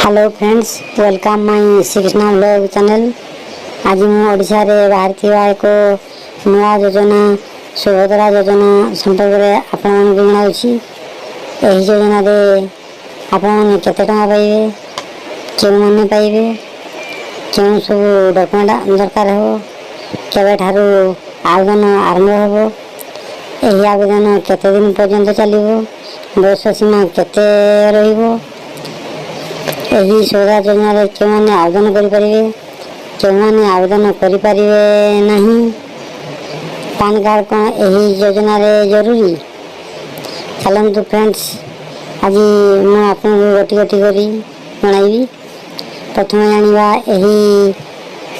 Hello friends, welcome my Shrikrishna blog channel. आज मुझे बाहर एक नुआ योजना सुभद्रा योजना संपर्क में आपण जनाऊँगी। यही योजना आपण केते टଙ୍କା पाइबे, क्यों मैंने पाइबे, क्यों सब डॉक्यूमेंट दरकार हो, केवे ठारू आवेदन आरंभ हो, यही आवेदन केते दिन पर्यंत चलिबो, बयस सीमा केते रहिबो, यही सुभद्रा योजना क्यों मैंने आवेदन करें, क्यों मैंने आवेदन करें नहीं, पान कार्ड कौन यही योजना जरूरी। चलतु फ्रेंड्स, आज मुझे गोटी गोटी करी जनाइबी। प्रथम जाना यही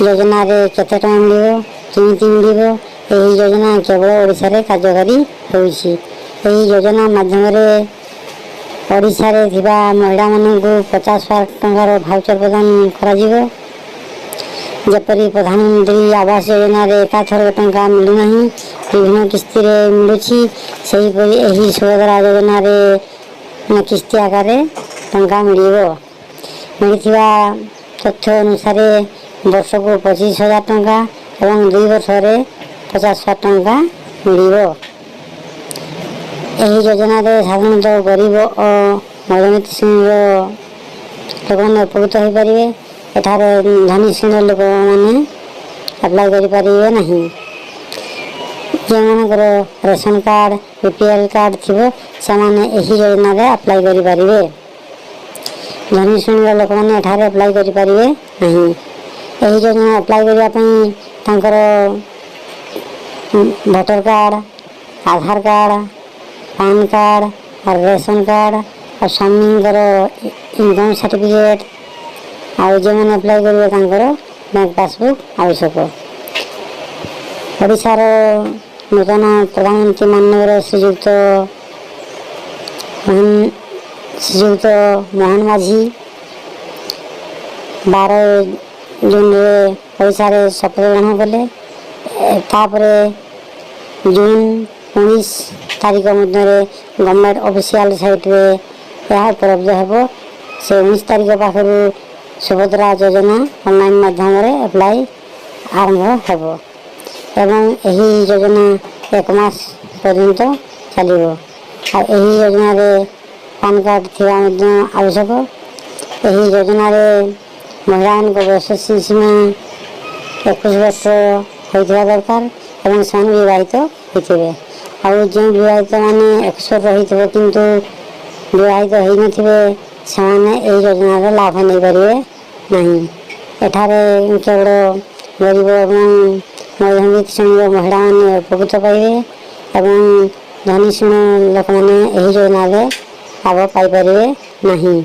योजना केते टଙ୍କା मिलिबो, केमिति मिलिबो। यही योजना केवल ओडिशा रे कार्यकारी होउछि। यही योजना माध्यम ओडिशा रे थिबा महिला मानकु 50,000 टंकार भाउचर प्रदान करा जिवो। जेपरी प्रधानमंत्री आवास योजना रे एकाथर टंका मिलु नाही, विभिन्न किस्ती रे मिलुछि। सही परि एही सुभद्रा योजना रे किस्ती आकार रे टंका मिलिबो। मिलिथिबा तथ्य अनुसार वर्ष को 25,000 टंका एवं 2 वर्ष रे 50,000 टंका मिलिबो। यही योजना साधारणतः गरीब और मध्यवित्त श्रेणी लोक मैंने उपकृत हो पारे। एठार धनी श्रेणी लोक मैंने अप्लाई करें नहीं। जो मानकर रेशन कार्ड बीपीएल कार्ड थी से यही योजना अप्लाई करें। धनी श्रेणी लोक मैंने एठार अप्लाई करें नहीं। यही योजना अप्लाई करने भोटर कार्ड, आधार कार्ड, पान कार्ड और रेशन कार्ड और स्वामी इनकम सर्टिफिकेट और जो मैंने अप्लाई करेंगे बैंक पासबुक आवश्यक। ओडिशार नूतन प्रधानमंत्री माननीय श्रीयुक्त मोहन माझी 12 जून ओडिशा रे शपथ ग्रहण कले। जून 19 तारीख मध्य गवर्नमेंट ऑफिशियल साइट रे यह उपलब्ध हो। से 19 तारीख पाखर सुभद्रा योजना ऑनलाइन माध्यम अप्लाई आरंभ हो एवं यही योजना 1 मास पर्यंत चलिबो। यही योजना रे पान कार्ड थिबा आवश्यक। यही योजना रे महिला बयस सीमा 21 वर्ष होता दरकार एवं से विवाहित होते। और जो विवाहित माने 100 रही किंतु विवाहित हो नथिबे से योजना लाभ नहीं पारे नहीं। एठारे केवल गरीब एवं मध्यवित्त श्रेणी महिला मैंने उपकृत पाइबे एवं धनी श्रेणी लोक मैंने यही योजना लाभ पाइपर नहीं।